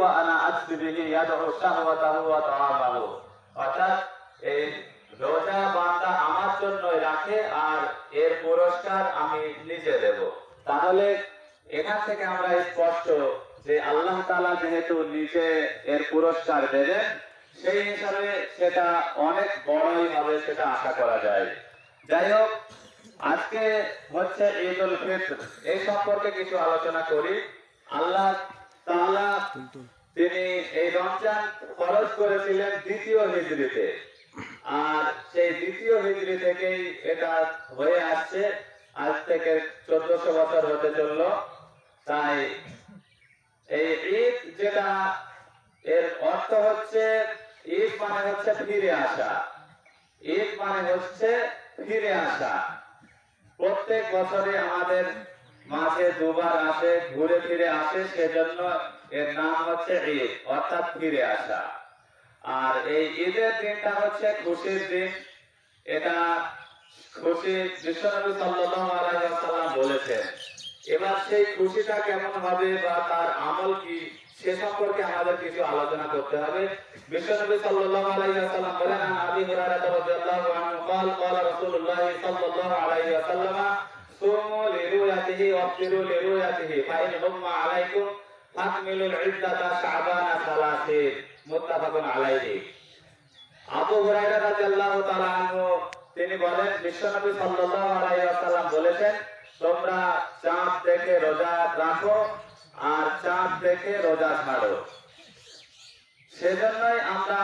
ওয়া আনা আসবি বিহি ইয়াদউ শাহওয়াতাহু ওয়া তাআমাহু। অর্থাৎ এই রোজা বান্দা আমার জন্যই রাখে আর এর পুরস্কার আমি নিজে দেব। তাহলে এখান থেকে আমরা স্পষ্ট যে আল্লাহ তাআলা যেহেতু নিজে এর পুরস্কার দেবেন, সেই হিসাবে সেটা অনেক বড়ই হবে, সেটা আশা করা যায়। যাই হোক, আজকে হচ্ছে ঈদুল ফিতর, এই সম্পর্কে কিছু আলোচনা করি। আল্লাহ তাআলা তিনি এই রমজান ফরজ করেছিলেন দ্বিতীয় হিজরিতে, আর সেই দ্বিতীয় হিজরি থেকেই এটা হয়ে আসছে, আজ থেকে 1400 বছর হতে চললো। তাই এই ঈদ যেটা, এর অর্থ হচ্ছে ঈদ মানে হচ্ছে ফিরে আসা। ঈদ মানে হচ্ছে ফিরে আসা। প্রত্যেক বছরে আমাদের মাঝে দুবার আসে, ঘুরে ফিরে আসে, সেজন্য এর নাম হচ্ছে ঈদ, অর্থাৎ ফিরে আসা। আর এই ঈদের দিনটা হচ্ছে খুশির দিন। এটা খুশি বিশ্বনবী সাল্লাল্লাহু আলাইহি ওয়াসাল্লাম বলেছেন। এবার সেই খুশিটা কেমন হবে বা তার আমল কি, সে সম্পর্কে আমাদের কিছু আলোচনা করতে হবে। বিশ্বনবী সাল্লাল্লাহু আলাইহি ওয়াসাল্লাম বলেন, আবি হুরায়রা রাদিয়াল্লাহু আনহু قال قال رسول الله صلى الله عليه وسلم صوموا لرؤيته وافطروا لرؤيته فإن غم عليكم فاكملوا العدة شعبان 30 মুত্তাফাকুন আলাইহি। আবু হুরায়রা রাদিয়াল্লাহু তাআলা আনহু তিনি বলেন, বিশ্বনবী সাল্লাল্লাহু আলাইহি ওয়াসাল্লাম বলেছেন, তোমরা চাঁদ দেখে রোজা রাখো আর চাঁদ দেখে রোজা ছাড়ো। সেজন্যই আমরা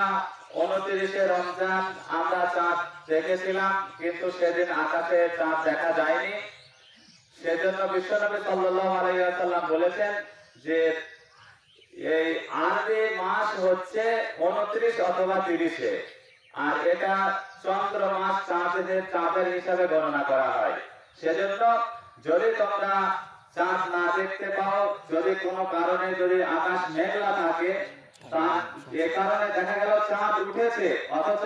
29শে রমজান আমরা চাঁদ দেখেছিলাম, কিন্তু সেদিন আকাশে চাঁদ দেখা যায়নি। সেজন্য বিশ্বনবী সাল্লাল্লাহু আলাইহি ওয়াসাল্লাম বলেছেন যে এই আরবি মাস হচ্ছে 29 অথবা 30-এ, আর এটা চন্দ্র মাস চাঁদের হিসাবে গণনা করা হয়। সেজন্য যদি তোমরা চাঁদ না দেখতে পাও, যদি কোনো কারণে যদি আকাশ মেঘলা থাকে, এ কারণে দেখা গেল চাঁদ উঠেছে অথচ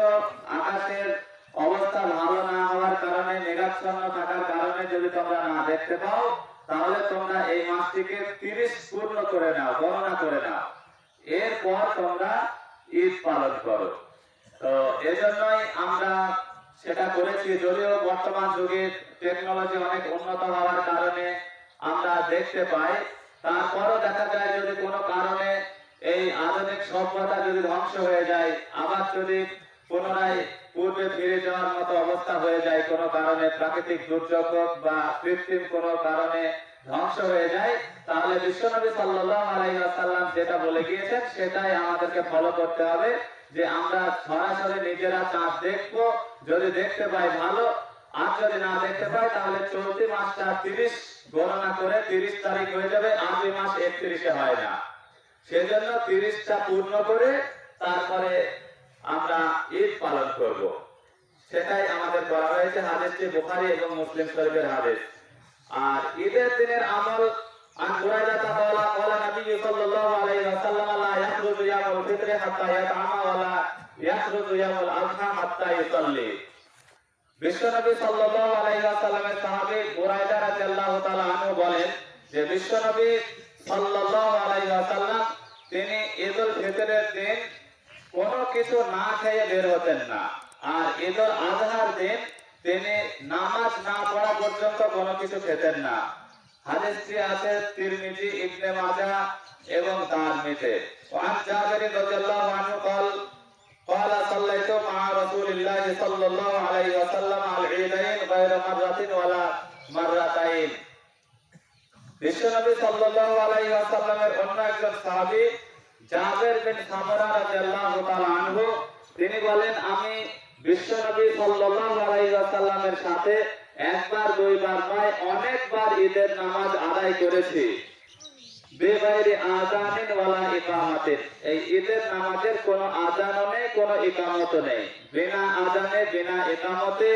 আকাশের অবস্থা ভালো না হওয়ার কারণে, মেঘাচ্ছন্ন থাকার কারণে যদি তোমরা না দেখতে পাও, তাহলে তোমরা এই মাসটিকে 30 পূর্ণ করে নাও, গণনা করে নাও, এরপর তোমরা ঈদ পালন করো। তো এজন্যই আমরা সেটা করেছি। যদিও বর্তমান যুগে টেকনোলজি অনেক উন্নত হওয়ার কারণে আমরা দেখতে পাই, তারপরও দেখা যায় যদি কোনো কারণে এই আধুনিক সভ্যতা যদি ধ্বংস হয়ে যায়, আবার যদি পুনরায় পূর্বে ফিরে যাওয়ার মতো অবস্থা হয়ে যায়, কোনো কারণে প্রাকৃতিক দুর্যোগ বা কৃত্রিম কোনো কারণে ধ্বংস হয়ে যায়, তাহলে বিশ্বনবী সাল্লাল্লাহু আলাইহি ওয়াসাল্লাম যেটা বলে গিয়েছেন সেটাই আমাদেরকে ফলো করতে হবে, যে আমরা সরাসরি নিজেরা চাঁদ দেখবো, যদি দেখতে পাই ভালো, আর যদি না দেখতে পাই তাহলে চলতি মাসটা 30 গণনা করে 30 তারিখ হয়ে যাবে, আরবি মাস 31-এ হয় না। সেজন্য 30টা পূর্ণ করে তারপরে আমরা ঈদ পালন করব, সেটাই আমাদের করা হয়েছে। হাদিসটি বুখারী এবং মুসলিম শরীফের হাদিস। আর ঈদের দিনের আমল, আন বুরাইদা তাআলা قال النبي صلى الله عليه وسلم لا يخرج يوم الفطر حتى يطعم ولا يخرج يوم الاضحى حتى يصلي। বিশ্বনবী সাল্লাল্লাহু আলাইহি ওয়াসাল্লামের সাহাবী বুরাইদা রাদিয়াল্লাহু তাআলা আনহু বলেন যে বিশ্বনবী সাল্লাল্লাহু আলাইহি ওয়াসাল্লাম তিনি ঈদুল ফিতরের দিন কোনো কিছু না খেয়ে বের হতেন না, আর ঈদুল আজহার দিন তিনি নামাজ না পড়া পর্যন্ত কোনো কিছু খেতেন না। হাদিসটি আছে তিরমিজি, ইবনে মাজাহ এবং দারমিতে। ওয়ান জাবির রাদিয়াল্লাহু আনহু قال صليت مع رسول الله صلى الله عليه وسلم العيدين غير مرة ولا مرتين। বিশ্বনবী সাল্লাল্লাহু আলাইহি ওয়াসাল্লামের অন্য একজন সাহাবী জাবের বিন সামরা রাদিয়াল্লাহু তাআলা আনহু তিনি বলেন, আমি বিশ্বনবী সাল্লাল্লাহু আলাইহি ওয়াসাল্লামের সাথে একবার দুইবার নয় অনেকবার ঈদের নামাজ আদায় করেছি, বেগাইরি আযানিন ওয়ালা ইকামাতিন। এই ঈদের নামাজের কোনো আযানও নেই, কোনো ইকামতও নেই, বিনা আযানে বিনা ইকামতে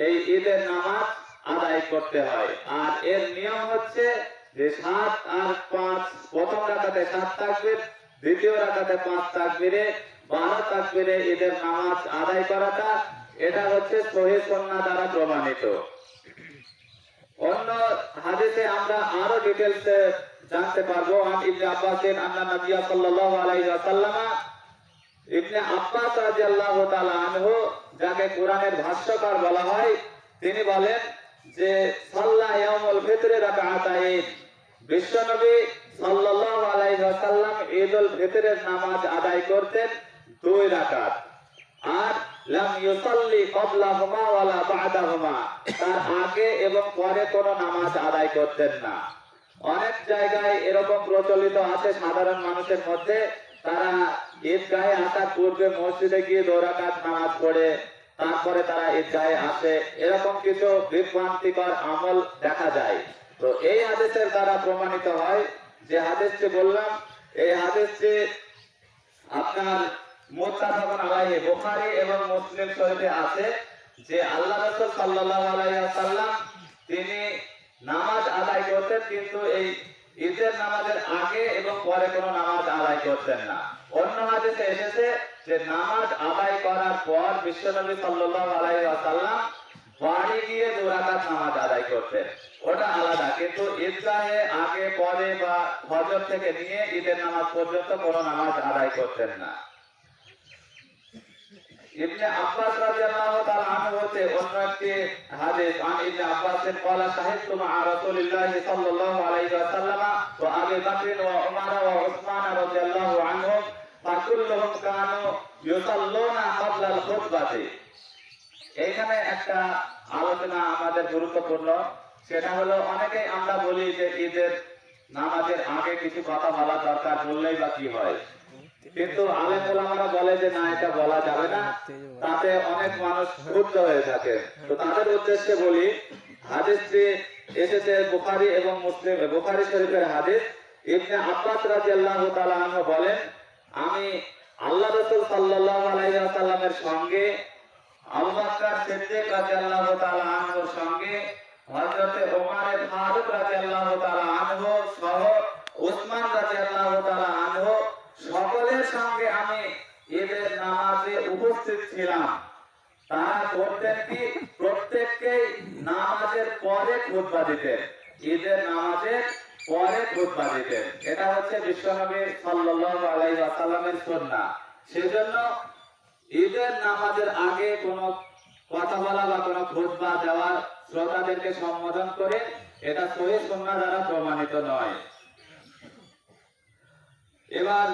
এই ঈদের নামাজ আদায় করতে হয়। আর এর নিয়ম হচ্ছে যে 7 আর 5, প্রথম রাকাতে 7 তাকবীর, দ্বিতীয় রাকাতে 5 তাকবীরে 12 তাকবীরে ঈদের নামাজ আদায় করাটা, এটা হচ্ছে সহিহ সুন্নাহ দ্বারা প্রমাণিত। অন্য হাদিসে আমরা আরো ডিটেইলসে জানতে পারবো আন ইবনে আব্বাসের আন্না নবী সাল্লাল্লাহু আলাইহি ওয়াসাল্লাম ইবনে আব্বাস রাদিয়াল্লাহু তাআলা আনহু, যাকে কোরআনের ভাষ্যকার বলা হয়, তিনি বলেন যে সাল্লা ইয়াউমুল ফিতরে রাকাতাইন, বিশ্বনবী সাল্লাল্লাহু আলাইহি ওয়াসাল্লাম ঈদুল ফিতরের নামাজ আদায় করতেন 2 রাকাত। আর লাম ইউসাল্লি ক্বাবলাহুমা ওয়ালা বা'দাহুমা, তার আগে এবং পরে কোনো নামাজ আদায় করতেন না। অনেক জায়গায় এরকম প্রচলিত আছে সাধারণ মানুষের মধ্যে, তারা ঈদগাহে আসার পূর্বে মসজিদে গিয়ে 2 রাকাত নামাজ পড়ে তারপরে তারা ঈদগাহে আসে, এরকম কিছু বিভ্রান্তিকর আমল দেখা যায়। তো এই হাদিসের দ্বারা প্রমাণিত হয়, যে হাদিসটি বললাম, এই হাদিসটি আপনার মুত্তাফাকুন আলাইহি বুখারী এবং মুসলিম শরীফে আছে, যে আল্লাহ রাসূল সাল্লাল্লাহু আলাইহি ওয়াসাল্লাম তিনি নামাজ আদায় করতেন, কিন্তু এই ঈদের নামাজের আগে এবং পরে কোনো নামাজ আদায় করতেন না। অন্য হাদিসে এসেছে যে নামাজ আদায় করার পর বিশ্বনবী সাল্লাল্লাহু আলাইহি ওয়াসাল্লাম বাড়ি গিয়ে 2 রাকাত নামাজ আদায় করতেন, ওটা আলাদা। কিন্তু ঈদগাহে আগে পরে বা ফজর থেকে নিয়ে ঈদের নামাজ পর্যন্ত কোনো নামাজ আদায় করতেন না। ইবনে আব্বাস রাদিয়াল্লাহু তাআলা আনহু হতে অন্য একটি হাদিস, আন ইবনে আব্বাস ক্বালা শাহিদতু মা রাসূলিল্লাহি সাল্লাল্লাহু আলাইহি ওয়াসাল্লাম ওয়া আবি বকর ওয়া উমর ওয়া উসমান রাদিয়াল্লাহু আনহুম ফাকুল্লুহুম কানু ইউসাল্লুনা ক্বাবলা আল খুতবাতি। এইখানে একটা আলোচনা আমাদের গুরুত্বপূর্ণ, সেটা হলো অনেকেই আমরা বলি যে ঈদের নামাজের আগে কিছু কথা বলা দরকার, বললেই বা কি হয়, কিন্তু আলেম ওলামারা বলে যে না, এটা বলা যাবে না, তাতে অনেক মানুষ ক্ষুব্ধ হয়ে থাকে। তো তাদের উদ্দেশ্যে বলি, হাদিসটি এসেছে বুখারী এবং মুসলিম, বুখারী শরীফের হাদিস। ইবনে আব্বাস রাদিয়াল্লাহু তাআলা আনহু বলেন, আমি আল্লাহ রাসূল সাল্লাল্লাহু আলাইহি ওয়াসাল্লামের সঙ্গে, আবু বকর সিদ্দিক রাদিয়াল্লাহু তাআলা আনহুর সঙ্গে, হযরত ওমর ফারুক রাদিয়াল্লাহু তাআলা আনহু সহ উসমান রাদিয়াল্লাহু তাআলা আনহু সকলের সঙ্গে আমি ঈদের নামাজে উপস্থিত ছিলাম। তারা করতেন কি, প্রত্যেককেই নামাজের পরে খুতবা দিতেন, ঈদের নামাজের পরে খুতবা দিতেন। এটা হচ্ছে বিশ্বনবী সাল্লাল্লাহু আলাইহি ওয়াসাল্লামের সুন্নাহ। সেজন্য ঈদের নামাজের আগে কোনো কথা বলা বা কোনো খুতবা দেওয়া, শ্রোতাদেরকে সম্বোধন করে, এটা সহিহ সুন্নাহ দ্বারা প্রমাণিত নয়। এবার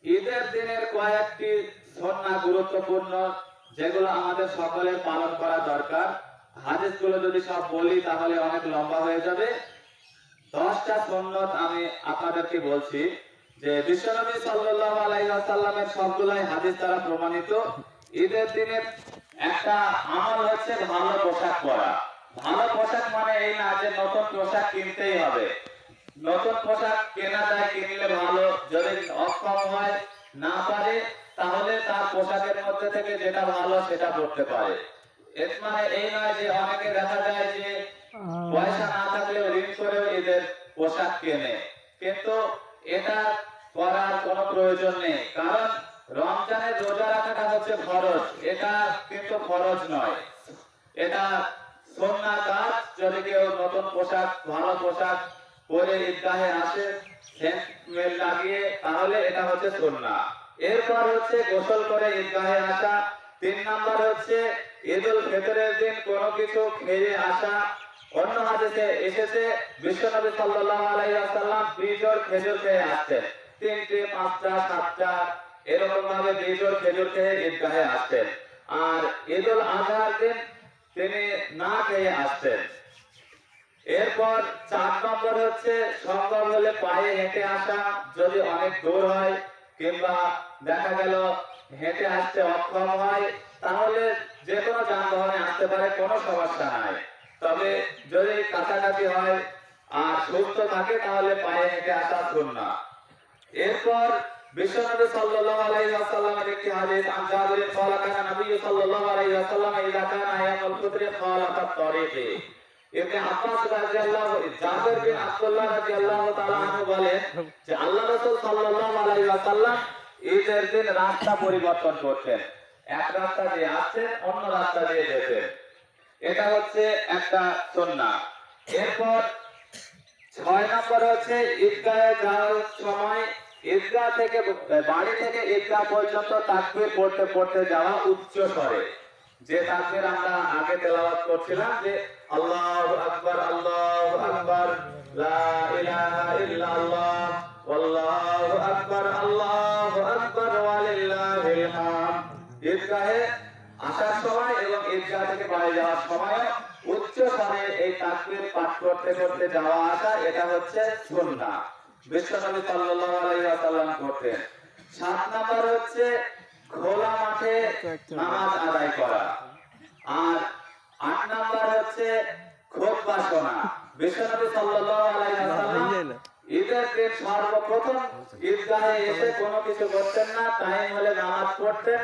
ঈদের দিনের কয়েকটি সুন্নাহ গুরুত্বপূর্ণ, যেগুলো আমাদের সকলের পালন করা দরকার। হাদিসগুলো যদি সব বলি তাহলে অনেক লম্বা হয়ে যাবে। 10টা সুন্নাত আমি আপনাদেরকে বলছি, যে বিশ্বনবী সাল্লাল্লাহু আলাইহি ওয়াসাল্লামের সবগুলাই হাদিস দ্বারা প্রমাণিত। ঈদের দিনের একটা আমল হচ্ছে ভালো পোশাক পরা। ভালো পোশাক মানে এই না যে নতুন পোশাক কিনতেই হবে, নতুন পোশাক কেনা যায়, কিনলে ভালো। যদি অক্ষম হয়, না পারে, তাহলে তার পোশাকের মধ্যে থেকে যেটা ভালো সেটা পড়তে পারে। এর মানে এই নয় যে অনেকে দেখা যায় যে পয়সা না থাকলেও ঋণ করেও ঈদের পোশাক কেনে, কিন্তু এটা করার কোনো প্রয়োজন নেই। কারণ রমজানের রোজা রাখাটা হচ্ছে ফরজ, এটা কিন্তু ফরজ নয়, এটা সুন্নাহ কাজ। যদি কেউ নতুন পোশাক, ভালো পোশাক পরে ঈদগাহে আসে সেন্ট স্মেল লাগিয়ে, তাহলে এটা হচ্ছে সুন্নাহ। এরপর হচ্ছে গোসল করে ঈদগাহে আসা। 3 নাম্বার হচ্ছে ঈদুল ফিতরের দিন কোনো কিছু খেয়ে আসা। অন্য হাদিসে এসেছে বিশ্বনবী সাল্লাল্লাহু আলাইহি ওয়াসাল্লাম বিজোড় খেজুর খেয়ে আসতেন, 3টে, 5টা, 7টা, এরকম ভাবে বিজোড় খেজুর খেয়ে ঈদগাহে আসতেন। আর ঈদুল আজহার দিন তিনি না খেয়ে আসতেন। এরপর 4 নম্বর হচ্ছে সম্ভব হলে পায়ে হেঁটে আসা, যদি অনেক দূর হয় কিংবা দেখা গেল হেঁটে আসতে অক্ষম হয়, তাহলে যে কোনো যানবাহনে আসতে পারে, কোনো সমস্যা নাই। তবে যদি কাছাকাছি হয় আর সুস্থ থাকে, তাহলে পায়ে হেঁটে আসা সুন্নাহ। এরপর বিশ্বনবী সাল্লাল্লাহু আলাইহি ওয়াসাল্লামের একটি হাদিস, আন জাবির ক্বালা কানা নবী সাল্লাল্লাহু আলাইহি ওয়াসাল্লাম ইযা কানা আয়ামুল ফিতর খালাফাত তারিকি। ইবনে আব্বাস রাদিয়াল্লাহু, জাবির বিন আব্দুল্লাহ রাদিয়াল্লাহু তাআলা আনহু বলেন যে আল্লাহ রাসূল সাল্লাল্লাহু আলাইহি ওয়াসাল্লাম ঈদের দিন রাস্তা পরিবর্তন করতেন, এক রাস্তা দিয়ে আসতেন, অন্য রাস্তা দিয়ে যেতেন। এটা হচ্ছে একটা সুন্নাহ। এরপর 6 নম্বর হচ্ছে ঈদগাহে যাওয়ার সময় ঈদগাহ থেকে বাড়ি থেকে ঈদগাহ পর্যন্ত তাকবীর পড়তে পড়তে যাওয়া উচ্চ স্বরে। যে তাকবীর আমরা আগে তেলাওয়াত করছিলাম যে আল্লাহু আকবার লা ইলাহা ইল্লাল্লাহ ওয়াল্লাহু আকবার ওয়ালিল্লাহিল হামদ। ঈদগাহে আসার সময় এবং ঈদগাহ থেকে বাড়ি যাওয়ার সময় উচ্চ স্বরে এই তাকবীর পাঠ করতে করতে যাওয়া আসা, এটা হচ্ছে সুন্নাহ। বিশ্বনবী সাল্লাল্লাহু আলাইহি ওয়াসাল্লাম করতেন। 7 নম্বর হচ্ছে খোলা মাঠে নামাজ আদায় করা। আর 8 নম্বর হচ্ছে খুতবা শোনা। বিশ্বনবী সাল্লাল্লাহু আলাইহি ওয়াসাল্লাম ঈদের দিন সর্বপ্রথম ঈদগাহে এসে কোনো কিছু করতেন না, টাইম হলে নামাজ পড়তেন।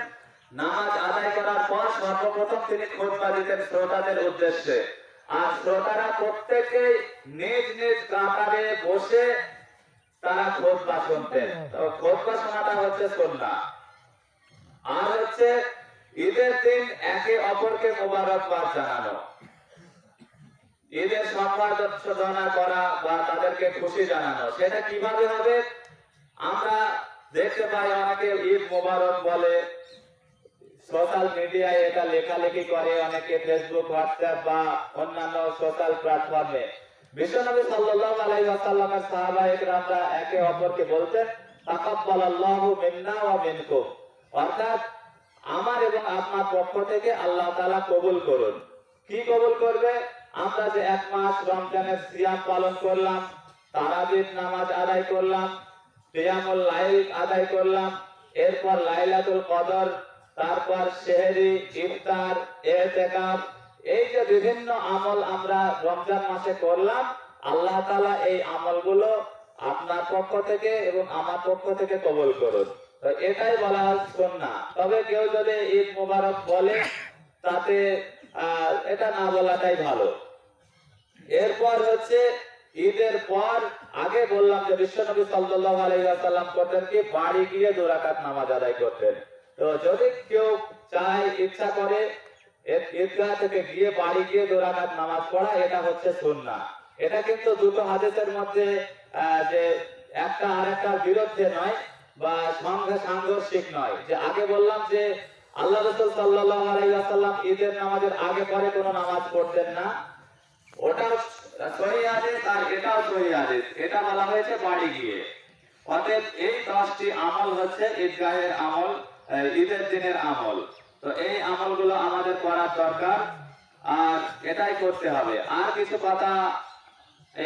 নামাজ আদায় করার পর সর্বপ্রথম তিনি খুতবা দিতেন শ্রোতাদের উদ্দেশ্যে। আর শ্রোতারা প্রত্যেকেই নিজ নিজ কাতারে বসে তারা খুতবা শুনতেন। তো খুতবা শোনাটা হচ্ছে সুন্নাহ। আর হচ্ছে ঈদের দিন একে অপরকে মোবারকবাদ জানানো, ঈদের সম্বর্ধনা করা বা তাদেরকে খুশি জানানো। সেটা কিভাবে হবে? আমরা দেখতে পাই অনেকে ঈদ মোবারক বলে, সোশ্যাল মিডিয়ায় এটা লেখালেখি করে, অনেকে ফেসবুক, হোয়াটসঅ্যাপ বা অন্যান্য সোশ্যাল প্ল্যাটফর্মে। বিশ্বনবী সাল্লাল্লাহু আলাইহি ওয়াসাল্লামের সাহাবায়ে কেরামরা একে অপরকে বলতেন তাকাব্বালাল্লাহু মিন্না ওয়া মিনকুম, অর্থাৎ আমার এবং আপনার পক্ষ থেকে আল্লাহ তাআলা কবুল করুন। কি কবুল করবে? আমরা যে 1 মাস রমজানের সিয়াম পালন করলাম, তারাবির নামাজ আদায় করলাম, কিয়ামুল লাইল আদায় করলাম, এরপর লাইলাতুল কদর, তারপর সেহরি, ইফতার, ইতিকাফ, এই যে বিভিন্ন আমল আমরা রমজান মাসে করলাম, আল্লাহ তাআলা এই আমলগুলো আপনার পক্ষ থেকে এবং আমার পক্ষ থেকে কবুল করুন। তো এটাই বলা হয় সুন্নাহ। তবে কেউ যদি ঈদ মোবারক বলে তাতে এটা না বলাটাই ভালো। এরপর হচ্ছে ঈদের পর আগে বললাম যে বিশ্বনবী সাল্লাল্লাহু আলাইহি ওয়াসাল্লাম করতেন কি বাড়ি গিয়ে 2 রাকাত নামাজ আদায় করতেন। তো যদি কেউ চায়, ইচ্ছা করে ঈদগাহ থেকে গিয়ে বাড়ি গিয়ে 2 রাকাত নামাজ পড়া, এটা হচ্ছে সুন্নাহ। এটা কিন্তু দুটো হাদিসের মধ্যে যে একটা আরেকটার বিরুদ্ধে নয় বা সাংঘর্ষিক নয়। যে আগে বললাম যে আল্লাহ রাসূল সাল্লাল্লাহু আলাইহি ওয়াসাল্লাম ঈদের নামাজের আগে পরে কোনো নামাজ পড়তেন না, ওটা সহিহ হাদিস আর এটাও সহিহ হাদিস। এটা বলা হয়েছে বাড়ি গিয়ে। অতএব এই 10টি আমল হচ্ছে ঈদগাহের আমল, ঈদের দিনের আমল। তো এই আমলগুলো আমাদের করার দরকার আর এটাই করতে হবে। আর কিছু কথা,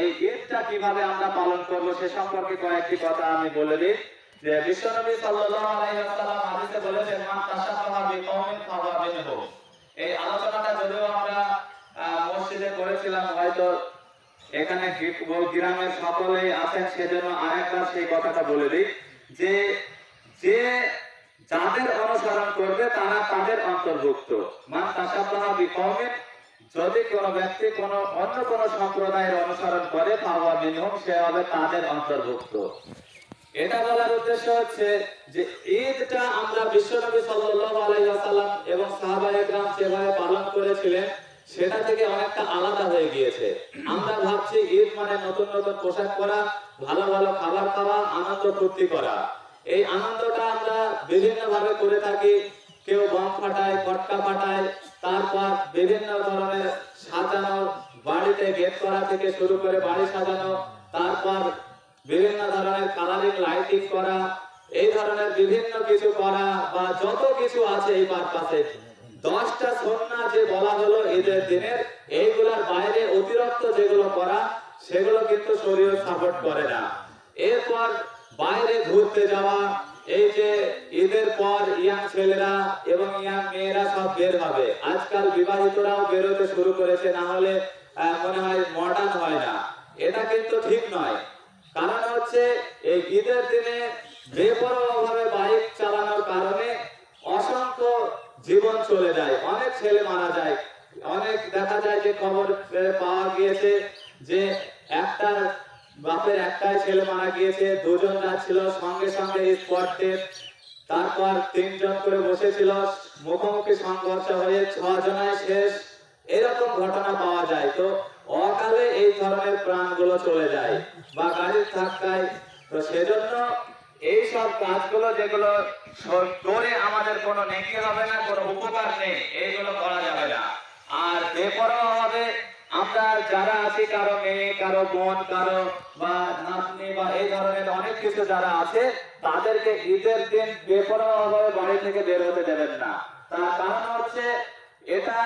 এই ঈদটা কিভাবে আমরা পালন করব সে সম্পর্কে কয়েকটি কথা আমি বলে দিই। যে বিশ্বনবী সাল্লাল্লাহু আলাইহি ওয়াসাল্লাম হাদিসে বলেছেন মান তাশাব্বাহা বিকওমিন ফাহুয়া মিনহুম। এই আলোচনাটা যদিও আমরা মসজিদে করেছিলাম, হয়তো এখানে গ্রামের সকলেই আছেন, সেজন্য আরেকবার সেই কথাটা বলে দিই যে যে যাদের অনুসরণ করবে তারা তাদের অন্তর্ভুক্ত। মান তাশাব্বাহা বিকওমিন, যদি কোন ব্যক্তি অন্য কোন সম্প্রদায়ের অনুসরণ করে ফাহুয়া মিনহুম, সে হবে তাদের অন্তর্ভুক্ত। এটা বলার উদ্দেশ্য হচ্ছে যে ঈদটা আমরা বিশ্বনবী সাল্লাল্লাহু আলাইহি ওয়াসাল্লাম এবং সাহাবায়ে কেরাম যেভাবে পালন করেছিলেন সেটা থেকে অনেকটা আলাদা হয়ে গিয়েছে। আমরা ভাবছি ঈদ মানে নতুন নতুন পোশাক পরা, ভালো ভালো খাবার খাওয়া, আনন্দ ফুর্তি করা। এই আনন্দটা আমরা বিভিন্ন ভাবে করে থাকি। কেউ বম ফাটায়, পটকা ফাটায়, তারপর বিভিন্ন ধরনের সাজানো, বাড়িতে গেট করা থেকে শুরু করে বাড়ি সাজানো, তারপর বিভিন্ন ধরনের কালারিং লাইটিং করা, এই ধরনের বিভিন্ন কিছু করা বা যত কিছু আছে এই পারপাসে 10টা সুন্নাহ যে বলা হলো ঈদের দিনের, এইগুলোর বাইরে অতিরিক্ত যেগুলো করা সেগুলো কিন্তু শরীয়ত সাপোর্ট করে না। এরপর বাইরে ঘুরতে যাওয়া, এই যে ঈদের পর ইয়াং ছেলেরা এবং ইয়াং মেয়েরা সব বের হবে। আজকাল বিবাহিতরাও বেরোতে শুরু করেছে, না হলে মনে হয় মডার্ন হয় না। এটা কিন্তু ঠিক নয়। কারণ হচ্ছে এই ঈদের দিনে বেপরোয়াভাবে বাইক চালানোর কারণে অসংখ্য জীবন চলে যায়, অনেক ছেলে মারা যায়। অনেক দেখা যায় যে খবর পাওয়া গিয়েছে যে একটা বাপের একটাই ছেলে মারা গিয়েছে, 2 জন যাচ্ছিল সঙ্গে সঙ্গে স্পট ডেথ, তারপর 3 জন করে বসেছিল, মুখোমুখি সংঘর্ষ হয়ে 6 জনায় শেষ, এরকম ঘটনা পাওয়া যায়। তো অকালে এই ধরনের প্রাণগুলো চলে যায় বা গাড়ির ধাক্কায়। তো সেজন্য এই সব কাজগুলো যেগুলো করে আমাদের কোনো নেকি হবে না, কোনো উপকার নেই, এইগুলো করা যাবে না। আর বেপরোয়া হবে আমরা যারা আছি, কারো মেয়ে, কারো বোন, কারো বা নাতনি বা এই ধরনের অনেক কিছু যারা আছে, তাদেরকে ঈদের দিন বেপরোয়া ভাবে বাড়ি থেকে বের হতে দেবেন না। তার কারণ হচ্ছে এটা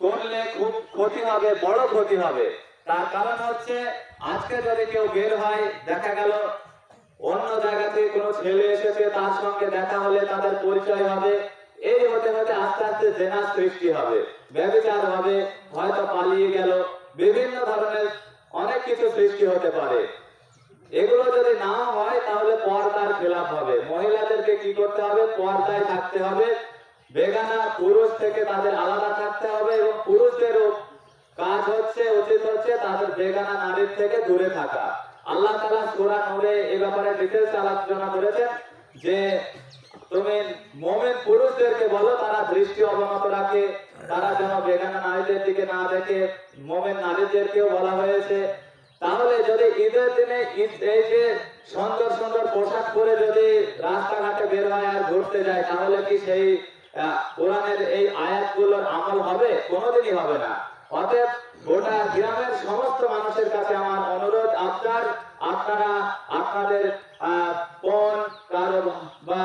করলে খুব ক্ষতি হবে, বড় ক্ষতি হবে। তার কারণ হচ্ছে আজকে যদি কেউ বের হয়, দেখা গেল অন্য জায়গা থেকে কোনো ছেলে এসেছে, তার সঙ্গে দেখা হলে তাদের পরিচয় হবে, এই হতে হতে আস্তে আস্তে জেনার সৃষ্টি হবে, ব্যভিচার হবে, হয়তো পালিয়ে গেল, বিভিন্ন ধরনের অনেক কিছু সৃষ্টি হতে পারে। এগুলো যদি না হয় তাহলে পর্দার খেলাফ হবে। মহিলাদেরকে কি করতে হবে? পর্দায় থাকতে হবে, বেগানা পুরুষ থেকে তাদের আলাদা থাকতে হবে, এবং পুরুষদেরও কাজ হচ্ছে, উচিত হচ্ছে তাদের বেগানা নারীর থেকে দূরে থাকা। আল্লাহ তাআলা সূরা নূরে এই ব্যাপারে ডিটেইলস আলোচনা করেছেন যে তুমি মুমিন পুরুষদেরকে বলো তারা দৃষ্টি অবনত রাখে, তারা যেন বেগানা নারীদের দিকে না দেখে। মুমিন নারীদেরকেও বলা হয়েছে। তাহলে যদি ঈদের দিনে এই যে সুন্দর সুন্দর পোশাক পরে যদি রাস্তাঘাটে বের হয় আর ঘুরতে যায়, তাহলে কি সেই কোরআনের এই আয়াতগুলোর আমল হবে? কোনোদিনই হবে না। অতএব গোটা গ্রামের সমস্ত মানুষের কাছে আমার অনুরোধ, আপনারা আপনাদের বোন, কারো বা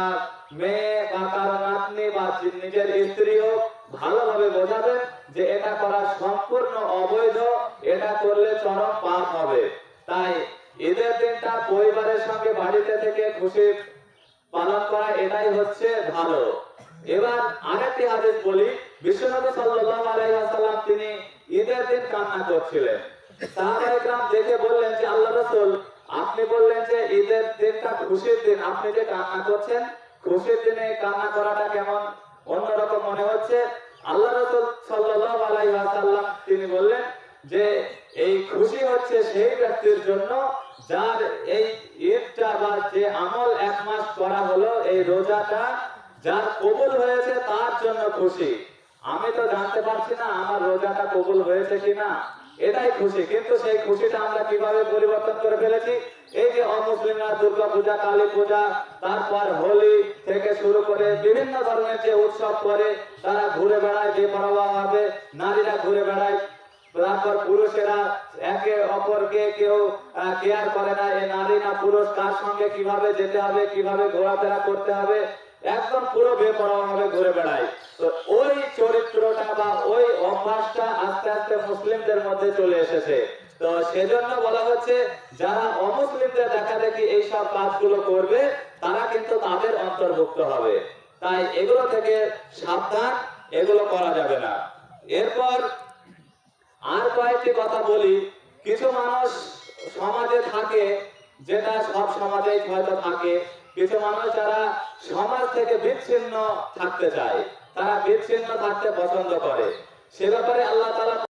মেয়ে বা কারো নাতনি বা নিজের স্ত্রীও ভালোভাবে বোঝাবেন যে এটা করা সম্পূর্ণ অবৈধ, এটা করলে চরম পাপ হবে। তাই ঈদের দিনটা পরিবারের সঙ্গে বাড়িতে থেকে খুশি পালন করা, এটাই হচ্ছে ভালো। এবার আরেকটি হাদিস বলি। বিশ্বনবী সাল্লাল্লাহু আলাইহি ওয়াসাল্লাম তিনি ঈদের দিন কান্না করছিলেন। সাহাবায়ে কেরাম দেখে বললেন যে আল্লাহর রাসূল, আপনি বললেন যে ঈদের দিনটা খুশির দিন, আপনি যে কান্না করছেন, খুশির দিনে কান্না করাটা কেমন অন্যরকম মনে হচ্ছে। আল্লাহ রাসূল সাল্লাল্লাহু আলাইহি ওয়াসাল্লাম তিনি বললেন যে এই খুশি হচ্ছে সেই ব্যক্তির জন্য যার এই ঈদটা বা যে আমল এক মাস করা হলো, এই রোজাটা যার কবুল হয়েছে তার জন্য খুশি। আমি তো জানতে পারছি না আমার রোজাটা কবুল হয়েছে কিনা, এটাই খুশি। কিন্তু সেই খুশিটা আমরা কিভাবে পরিবর্তন করে ফেলেছি। এই যে অমুসলিমরা দুর্গা পূজা, কালী পূজা, তারপর হোলি থেকে শুরু করে বিভিন্ন ধরনের যে উৎসব করে, তারা ঘুরে বেড়ায় বেপরোয়া ভাবে, নারীরা ঘুরে বেড়ায়, তারপর পুরুষেরা একে অপরকে কেউ কেয়ার করে না, এই নারী না পুরুষ কার সঙ্গে কিভাবে যেতে হবে, কিভাবে ঘোরাফেরা করতে হবে, একদম পুরো বেপরোয়া ভাবে ঘুরে বেড়ায়। তো ওই চরিত্রটা বা ওই অভ্যাসটা আস্তে আস্তে মুসলিমদের মধ্যে চলে এসেছে। তো সেজন্য বলা হচ্ছে যারা অমুসলিমদের দেখা দেখি এইসব কাজগুলো করবে, তারা কিন্তু তাদের অন্তর্ভুক্ত হবে। তাই এগুলো থেকে সাবধান, এগুলো করা যাবে না। এরপর আর কয়েকটি কথা বলি। কিছু মানুষ সমাজে থাকে, যেটা সব সমাজেই হয়তো থাকে, কিছু মানুষ যারা সমাজ থেকে বিচ্ছিন্ন থাকতে চায়, তারা বিচ্ছিন্ন থাকতে পছন্দ করে। সে ব্যাপারে আল্লাহ তাআলা